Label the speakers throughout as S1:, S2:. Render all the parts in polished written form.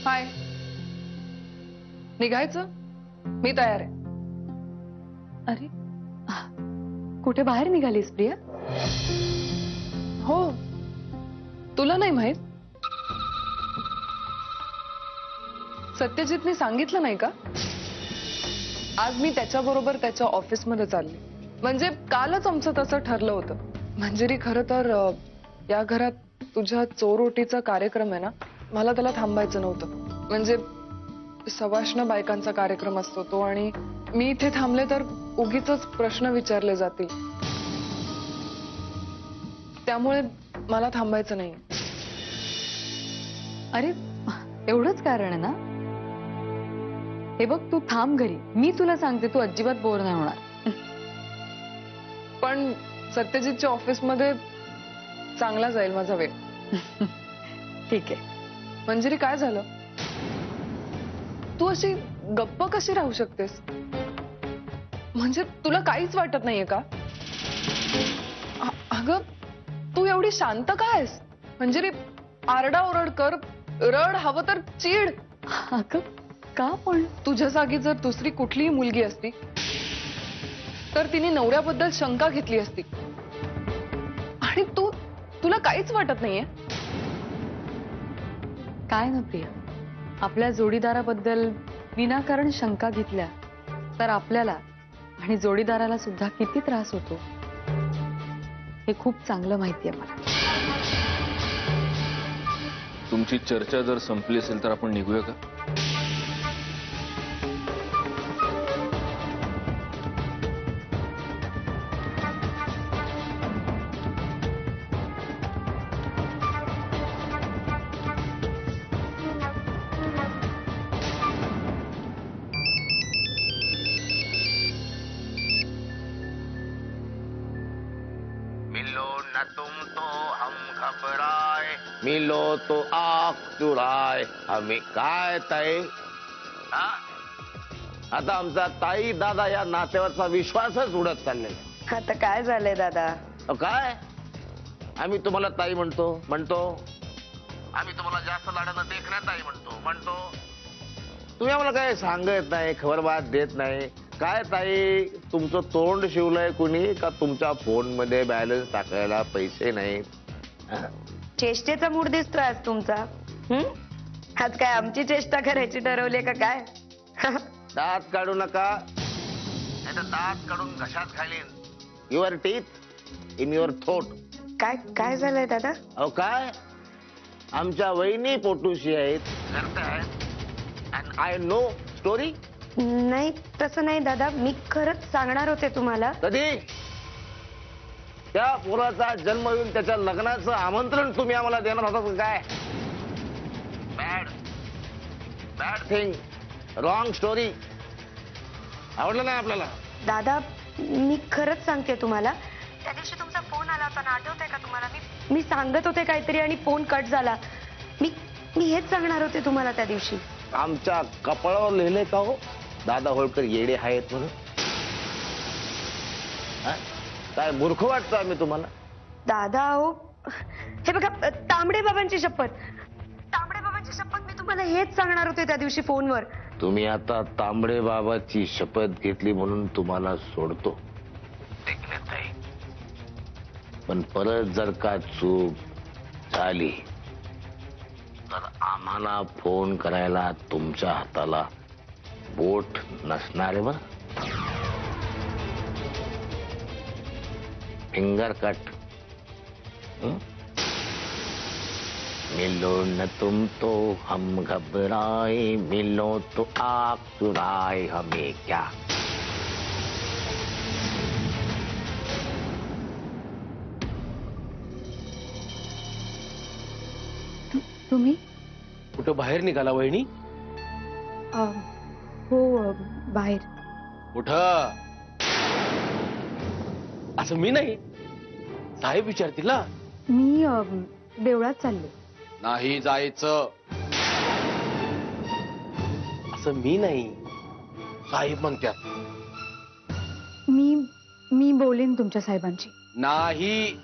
S1: हाय, निघायचं? मी तयार आहे.
S2: अरे कुठे बाहेर निघालीस प्रिया?
S1: हो, तुला नाही माहित? सत्यजितने सांगितलं नाही का? आज मी त्याच्याबरोबर त्याच्या ऑफिसमध्ये चालले. म्हणजे कालच आमचं तसं ठरलं होतं. मंजिरी, खरं तर या घरात तुझ्या चोरोटीचा कार्यक्रम आहे ना, मला त्याला थांबायचं नव्हतं. म्हणजे सवाष्ण बायकांचा कार्यक्रम असतो तो, आणि मी इथे थांबले तर उगीचच प्रश्न विचारले जातील. त्यामुळे मला थांबायचं नाही.
S2: अरे एवढंच कारण आहे ना? हे बघ, तू थांब घरी. मी तुला सांगते, तू अजिबात बोर नाही होणार.
S1: पण सत्यजितच्या ऑफिसमध्ये चांगला जाईल माझा वेळ.
S2: ठीक आहे.
S1: मंजिरी, काय झालं? तू अशी गप्प कशी राहू शकतेस? म्हणजे तुला काहीच वाटत नाहीये का? अगं, तू एवढी शांत का आहेस? मंजिरी, आरडाओरड कर, रड, हवं तर चीड.
S2: अगं का पण?
S1: तुझ्या जागी जर दुसरी कुठलीही मुलगी असती तर तिने नवऱ्याबद्दल शंका घेतली असती. आणि तुला काहीच वाटत नाहीये?
S2: काय ना प्रिया, आपल्या जोडीदाराबद्दल विनाकारण शंका घेतल्या तर आपल्याला आणि जोडीदाराला सुद्धा किती त्रास होतो हे खूप चांगलं माहिती आहे मला.
S3: तुमची चर्चा जर संपली असेल तर आपण निघूया का?
S4: मिलो न तुम तो हम घबराए, मिलो तो आँख चुराए, हमें काय ताई? हा? आता आमचा ताई दादा या नात्यावरचा विश्वासच उडत चाललेला आहे.
S5: आता काय झालंय दादा?
S4: काय आम्ही तुम्हाला ताई म्हणतो आम्ही तुम्हाला जास्त लाडानं देखण्यात ताई म्हणतो तुम्ही आम्हाला काय सांगत नाही, खबरबात देत नाही. काय ताई, तुमचं तोंड शिवलंय कुणी का तुमच्या फोन मध्ये बॅलन्स टाकायला पैसे नाहीत?
S5: चेष्टेचा मूड दिसतोय आज तुमचा. आज काय आमची चेष्टा करायची ठरवली का काय?
S4: दात काढू नका, नाही तर दात काढून घशात घालीन. Your teeth in your throat.
S5: काय काय झालंय दादा?
S4: अहो काय, आमच्या वहिनी पोटूशी आहेत, अँड आय नो स्टोरी.
S5: नाही तसं नाही दादा, मी खरंच सांगणार होते तुम्हाला.
S4: कधी? त्या पोराचा जन्म येऊन त्याच्या लग्नाचं आमंत्रण तुम्ही आम्हाला देणार होता काय? Bad thing, wrong story. आवडलं नाही आपल्याला?
S5: दादा मी खरंच सांगते तुम्हाला, त्या दिवशी तुमचा फोन आला होता ना, आठवतंय का तुम्हाला? मी सांगत होते काहीतरी आणि फोन कट झाला. मी हेच सांगणार होते तुम्हाला त्या दिवशी.
S4: आमच्या कपाळावर लिहिले का हो दादा होळकर येडे आहेत म्हणून? काय मूर्ख वाटतं आम्ही तुम्हाला?
S5: दादा हो, हे बघा, तांबडे बाबांची शपथ, मी तुम्हाला हेच सांगणार होते त्या दिवशी फोनवर.
S4: तुम्ही आता तांबडे बाबाची शपथ घेतली म्हणून तुम्हाला सोडतो, पण परत जर का चूक झाली तर आम्हाला फोन करायला तुमच्या हाताला बोट नसणार आहे बरं. Finger cut. मिलो न तुम तो हम घबराए, मिलो तो आँख चुराए, हमें क्या?
S2: तुम्ही?
S6: कुठं बाहेर निघाला वहिनी?
S2: हो, बाहेर.
S6: कुठं? असं मी नाही, साहेब विचारतील ना.
S2: मी देवळात चालले.
S6: नाही जायचं असं मी नाही, साहेब म्हणतात.
S2: मी बोलेन तुमच्या साहेबांची.
S6: नाही,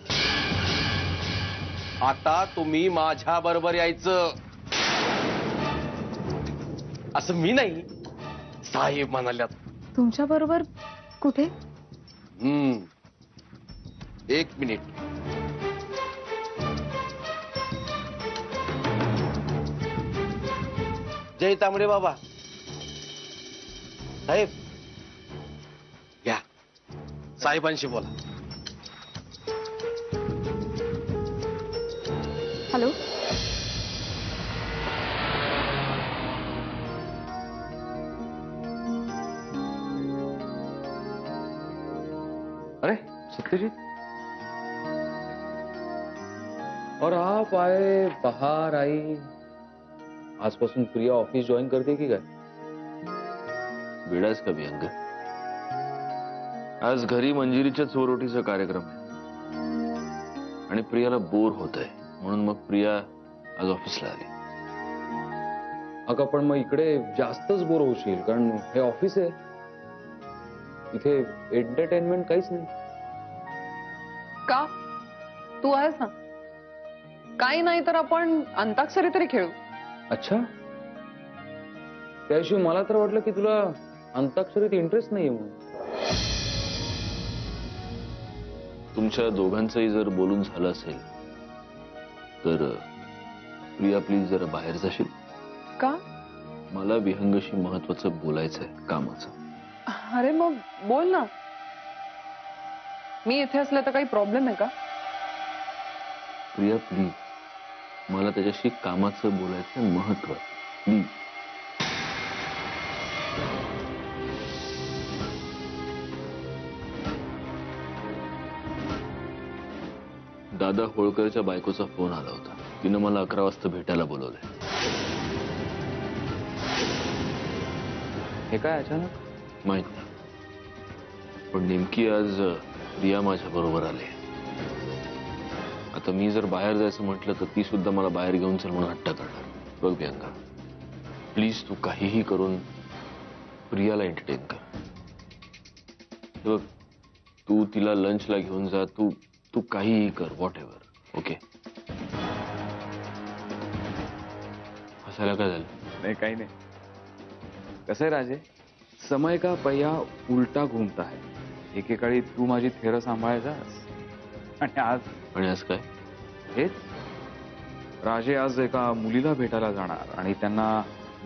S6: आता तुम्ही माझ्या बरोबर यायचं. असं मी नाही, साहेब म्हणाल्यात.
S2: तुमच्या बरोबर कुठे?
S6: एक मिनिट. जय तांबडे बाबा. साहेब घ्या, साहेबांशी बोला.
S2: हॅलो.
S3: अरे सत्यजीत, और आप आए, बाहर आई. आजपासून प्रिया ऑफिस ज्वाइन करते की काय? वेडाच का व्यंग? आज घरी मंजिरीच्या चोरोटीचा कार्यक्रम आहे आणि प्रियाला बोर होत आहे, म्हणून मग प्रिया आज ऑफिसला आली. अगं पण मग इकडे जास्तच बोर होशील, कारण हे ऑफिस आहे, इथे एंटरटेनमेंट काहीच नाही.
S1: का? तू आहेस ना. काही नाही तर आपण अंताक्षरी तरी खेळू.
S3: अच्छा, त्याशिवाय मला तर वाटलं की तुला अंताक्षरीत इंटरेस्ट नाहीये म्हणून. तुमच्या दोघांचंही जर बोलून झालं असेल तर प्रिया प्लीज जरा बाहेर जाशील
S1: का?
S3: मला विहंगशी महत्वाचं बोलायचंय, कामाचं.
S1: अरे मग बोल ना. मी इथे असले तर काही प्रॉब्लेम आहे का?
S3: प्रिया प्लीज, मला त्याच्याशी कामाचं बोलायचं, महत्व. प्लीज. दादा होळकरच्या बायकोचा फोन आला होता. तिनं मला 11 वाजता भेटायला बोलवलंय. हे काय अचानक? माहित नाही, पण नेमकी आज प्रिया माझ्या बरोबर आले. आता मी जर बाहेर जायचं म्हटलं तर ती सुद्धा मला बाहेर घेऊन चल म्हणून हट्ट करणार. बघ प्रियंका, प्लीज तू काहीही करून प्रियाला एंटरटेन कर. बघ, तू तिला लंचला घेऊन जा, तू काहीही कर, व्हॉट एव्हर. ओके? हसायला काय झालं?
S7: नहीं काही नाही. कसं आहे राजे, समय का पहिया उलटा घूमता है. एकेकाळी तू माझी थेर सांभाळायचास आणि
S3: आज काय?
S7: हेच राजे आज एका मुलीला भेटायला जाणार आणि त्यांना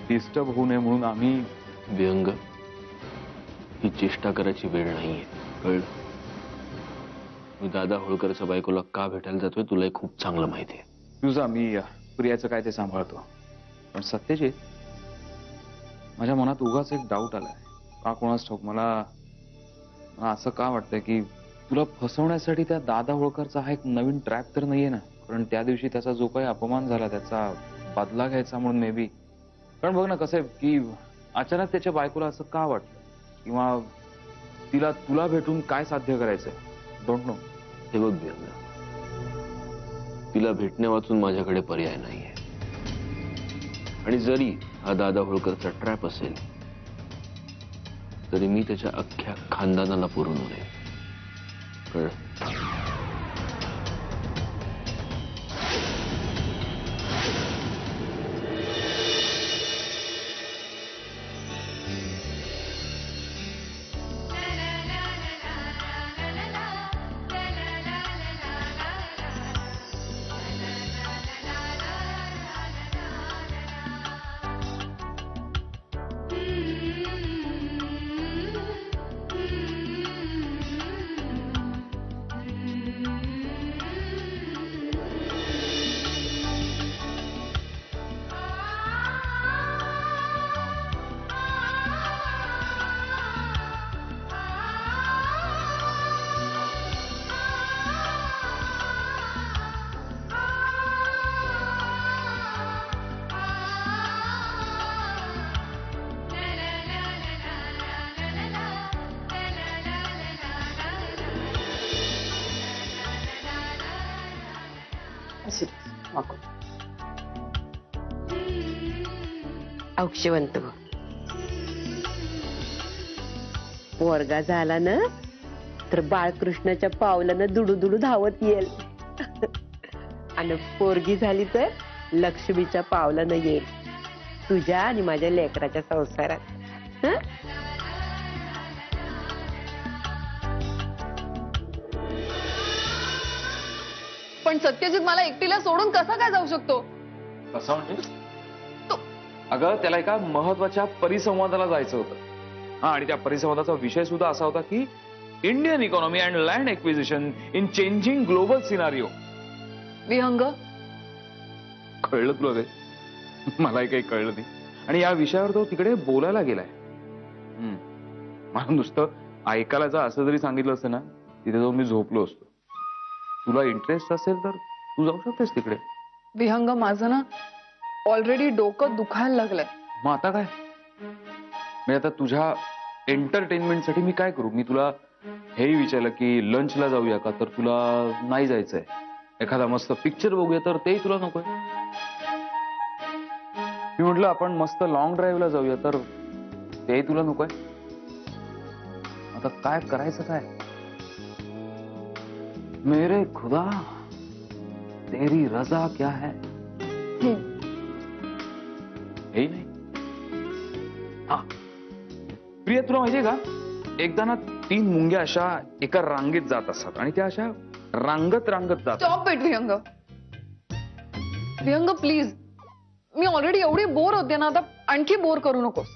S7: डिस्टर्ब होऊ नये म्हणून आम्ही.
S3: व्यंग, ही चेष्टा करायची वेळ नाहीये, कळलं? मी दादा होळकरच्या बायकोला का भेटायला जातोय तुला खूप चांगलं माहिती आहे.
S7: तुझा मी प्रियाचं काय ते सांभाळतो. पण सत्यजित, माझ्या मनात उगाच एक डाऊट आलाय. का कोणास ठाऊक, मला असं का वाटतंय की तुला फसवण्यासाठी त्या दादा होळकरचा हा एक नवीन ट्रॅप तर नाहीये ना? कारण त्या दिवशी त्याचा जो काही अपमान झाला त्याचा बदला घ्यायचा म्हणून मे बी. कारण बघ ना कसं आहे की अचानक त्याच्या बायकोला असं का वाटलं, किंवा तिला तुला भेटून काय साध्य करायचंय, डोंट नो.
S3: हे बघ व्यंग, तिला भेटण्या वाचून माझ्याकडे पर्याय नाहीये. आणि जरी हा दादा होळकरचा ट्रॅप असेल तरी मी त्याच्या अख्ख्या खानदानाला पुरून उरेल, कळलं?
S8: औक्षवंत पोरगा झाला ना तर बाळकृष्णाच्या पावलानं दुडू दुडू धावत येईल आणि पोरगी झाली तर लक्ष्मीच्या पावलानं येईल. तुझ्या आणि माझ्या लेकराच्या संसारात. हं?
S1: पण सत्यजित मला एकटीला सोडून कसा काय जाऊ शकतो?
S7: कसं म्हणजे? अगं त्याला एका महत्वाच्या परिसंवादाला जायचं होतं. हा, आणि त्या परिसंवादाचा विषय सुद्धा असा होता की Indian economy and land acquisition in changing global scenario.
S1: Vihang,
S7: कळलं तुला ते? मलाही काही कळलं नाही. आणि या विषयावर तो तिकडे बोलायला गेलाय. मला नुसतं ऐकायला जा असं जरी सांगितलं असतं ना, तिथे जाऊन मी झोपलो असतो. तुला इंटरेस्ट असेल तर तू जाऊ शकतेस तिकडे.
S1: विहंग, माझं ना ऑलरेडी डोकं दुखायला लागलंय.
S7: मग आता काय म्हणजे आता तुझ्या एंटरटेनमेंटसाठी मी काय करू? मी तुला हेही विचारलं की लंचला जाऊया का, तर तुला नाही जायचंय. एखादा मस्त पिक्चर बघूया, तर तेही तुला नकोय. मी म्हटलं आपण मस्त लॉंग ड्राईव्हला जाऊया, तर तेही तुला नकोय. आता काय करायचं काय? मेरे खुदा तेरी रजा क्या है? हेही नाही. हा प्रिया, तुला माहितीये का, एकदा ना 3 मुंग्या अशा एका रांगेत जात असतात आणि त्या अशा रांगत जातात.
S1: Stop it Vihang. Vihang please, me already एवढी बोर होते ना, आता आणखी बोर करू नकोस.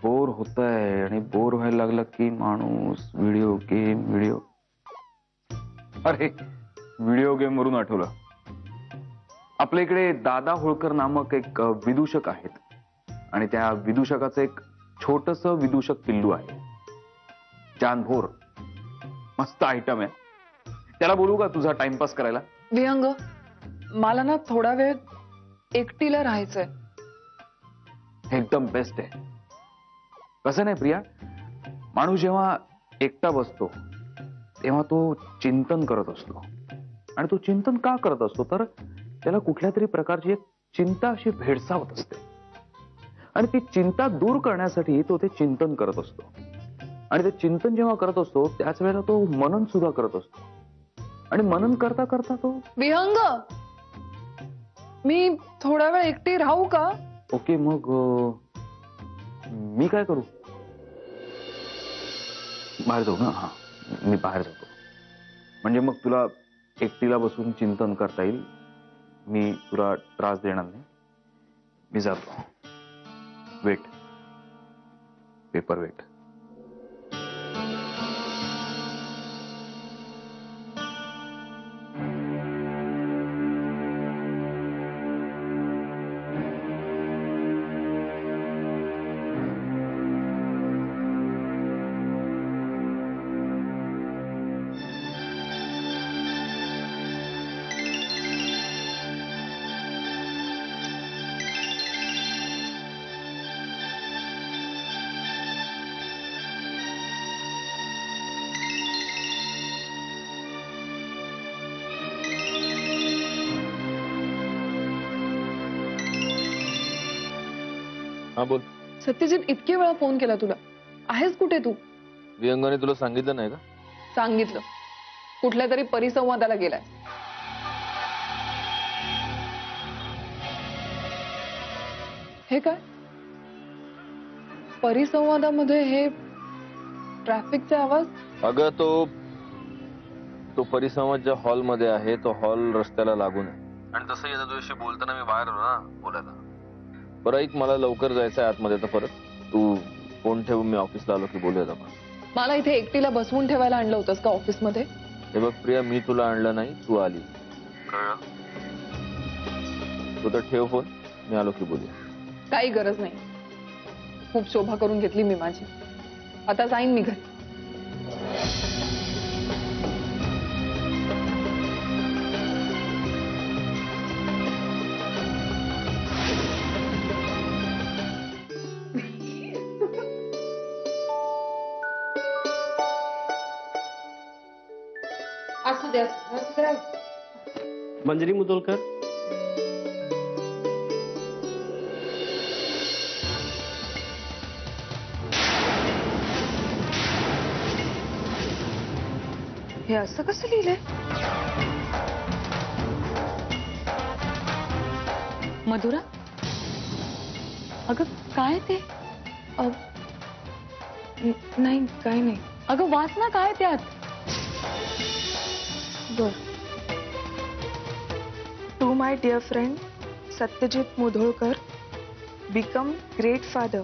S7: बोर होतंय आणि बोर व्हायला लागला की माणूस व्हिडिओ गेम. अरे व्हिडिओ गेम वरून आठवलं, आपल्या इकडे दादा होळकर नामक एक विदूषक आहेत आणि त्या विदूषकाचं एक छोटस विदूषक पिल्लू आहे. जानभोर, मस्त आयटम आहे. त्याला बोलू का तुझा टाइमपास करायला?
S1: विहंग, मला ना थोडा वेळ एकटीला राहायचंय.
S7: एकदम बेस्ट आहे. कसं नाही प्रिया, माणूस जेव्हा एकटा बसतो तेव्हा तो चिंतन करत असतो. आणि तो चिंतन का करत असतो? तर त्याला कुठल्या तरी प्रकारची एक चिंता अशी भेडसावत असते आणि ती चिंता दूर करण्यासाठी तो ते चिंतन करत असतो. आणि ते चिंतन जेव्हा करत असतो त्याच वेळेला तो मनन सुद्धा करत असतो. आणि मनन करता करता तो.
S1: विहंग, मी थोडा वेळ एकटी राहू का?
S7: ओके, मग मी काय करू? बाहेर जाऊ ना? हा, मी बाहेर जातो. म्हणजे मग तुला एकटीला बसून चिंतन करता येईल. मी तुला त्रास देणार नाही. मी जातो. Wait, paper weight.
S3: हा बोल.
S1: सत्यजित, इतके वेळा फोन केला तुला. आहेस कुठे तू?
S3: विहंगाने तुला सांगितलं नाही का?
S1: सांगितलं, कुठल्या तरी परिसंवादाला गेलाय. हे काय? परिसंवादामध्ये हे ट्रॅफिकचे आवाज?
S3: अगं तो परिसंवाद ज्या हॉलमध्ये आहे तो हॉल रस्त्याला लागून आहे. आणि तसंही आता तुझ्याशी बोलताना मी बाहेर आलो ना बोलायला. बरं ऐक, मला लवकर जायचंय आतमध्ये. तर परत तू फोन ठेवून मी ऑफिसला आलो की बोलूयात आपण.
S1: मला इथे एकटीला बसवून ठेवायला आणलं होतंस का ऑफिसमध्ये?
S3: हे बघ प्रिया, मी तुला आणलं नाही, तू आली. कळलं? तू तर ठेव फोन, मी आलो की बोलूया.
S1: काही गरज नाही. खूप शोभा करून घेतली मी माझी. आता जाईन मी घरी.
S6: मंजरी मुदोलकर.
S1: हे असं कसं लिहिलंय?
S2: मधुरा, अगं काय ते?
S1: अ, नाही काही नाही.
S2: अगं वाच ना काय त्यात.
S1: बर. To my dear friend Satyajit Mudholkar, become great father.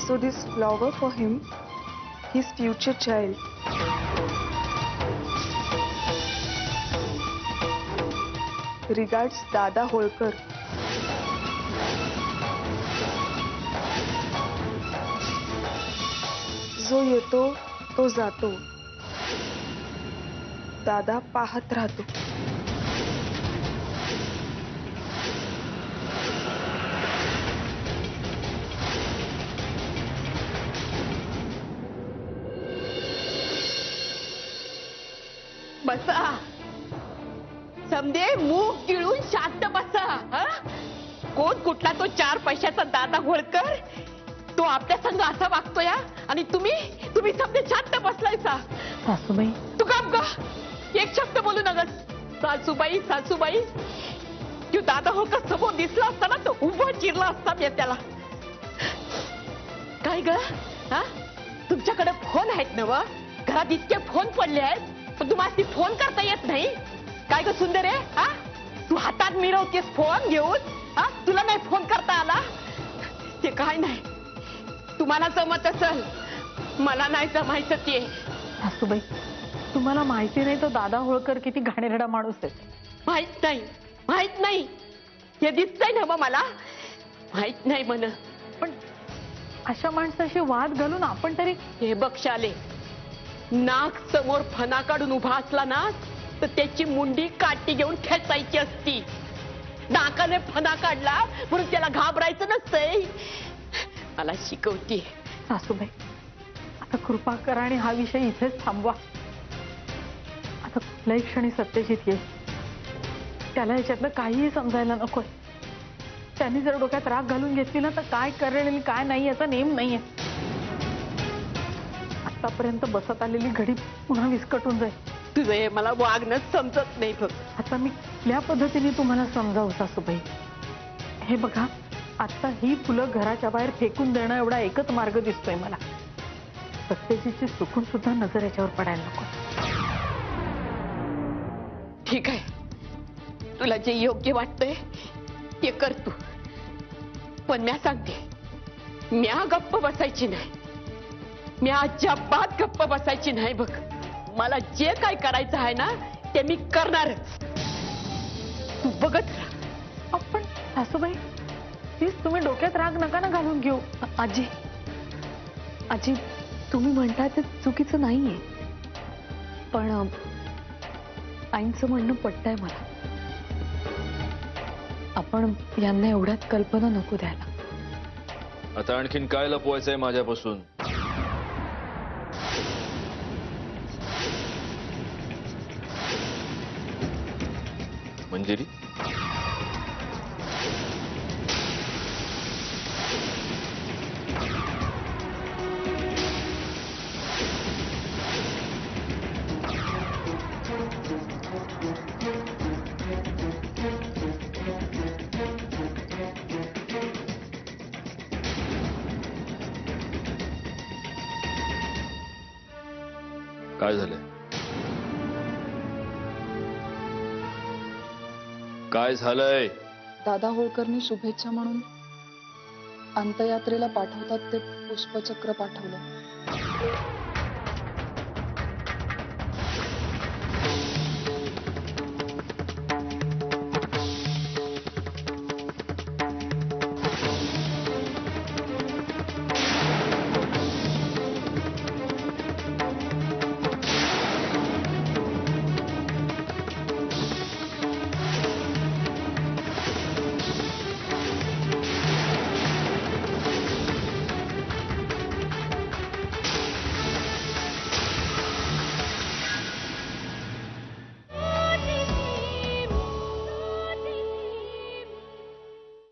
S1: So this flower for him, his future child. Regards दादा होळकर. जो येतो तो जातो, दादा पाहत राहतो.
S8: बसा समदे मूग गिळून शांत बसा. कोण कुठला तो 4 पैशाचा दादा होळकर, तो आपल्या संग असा वागतोय आणि तुम्ही समजे शांत बसलायचा.
S2: सासूबाई
S8: तू गप ग, एक शब्द बोलू नगस. सासूबाई सासूबाई, तू दादा होळकर समोर दिसला असता ना, तो उभं चिरला असता मी त्याला. काय ग, तुमच्याकडे फोन आहेत ना व? घरात इतके फोन पडले आहेत, पण तुम्हाला फोन करता येत नाही. काय ग सुंदर आहे, तू हातात मिरवतेस फोन घेऊन, तुला नाही फोन करता आला? ते काय नाही, तुम्हाला जमत असेल, मला नाही जमायचं ते.
S2: सासूबाई तुम्हाला माहिती नाही तो दादा होळकर किती घाणेरडा माणूस आहे.
S8: माहित नाही हे दिसतंय ना मला, माहित नाही म्हण.
S2: पण अशा माणसाशी वाद घालून आपण तरी.
S8: हे बघ शाले, नाक समोर फणा काढून उभा असला ना, तर त्याची मुंडी काठी घेऊन ठेचायची असती. नाकाने फणा काढला म्हणून त्याला घाबरायचं नसतंय. मला शिकवते.
S2: सासूबाई आता कृपा करा आणि हा विषय इथेच थांबवा. आता कुठल्याही क्षणी सत्यजित येईल, त्याला याच्यातलं काहीही समजायला नकोय. त्यांनी जर डोक्यात राग घालून घेतली ना, तर काय करेल आणि काय नाही याचा नेम नाहीये. आतापर्यंत बसत आलेली घडी पुन्हा विस्कटून जाईल.
S8: तुझं हे मला वागणंच समजत नाही बघ.
S2: आता मी कुठल्या पद्धतीने तुम्हाला समजावू सासूबाई? हे बघा, आता ही फुलं घराच्या बाहेर फेकून देणं एवढा एकच मार्ग दिसतोय मला. सत्यजीतची चुकून सुद्धा नजर याच्यावर पडायला नको.
S8: ठीक आहे, तुला जे योग्य वाटतंय ते कर तू, पण म्या सांगते, म्या गप्प बसायची नाही. म्या अजिबात गप्प बसायची नाही बघ. मला जे काय करायचं आहे ना, ते मी करणारच. तू बघत राहा.
S2: पण सासूबाई प्लीज तुम्ही डोक्यात राग नका ना घालून घेऊ.
S1: आजी आजी, तुम्ही म्हणताय ते चुकीचं नाहीये, पण आईंचं म्हणणं पटतंय मला. आपण यांना एवढ्यात कल्पना नको द्यायला.
S3: आता आणखीन काय लपवायचंय माझ्यापासून? मंजिरी, काय झालंय? काय झालंय?
S1: दादा होळकरनी शुभेच्छा म्हणून अंत्ययात्रेला पाठवतात ते पुष्पचक्र पाठवलं.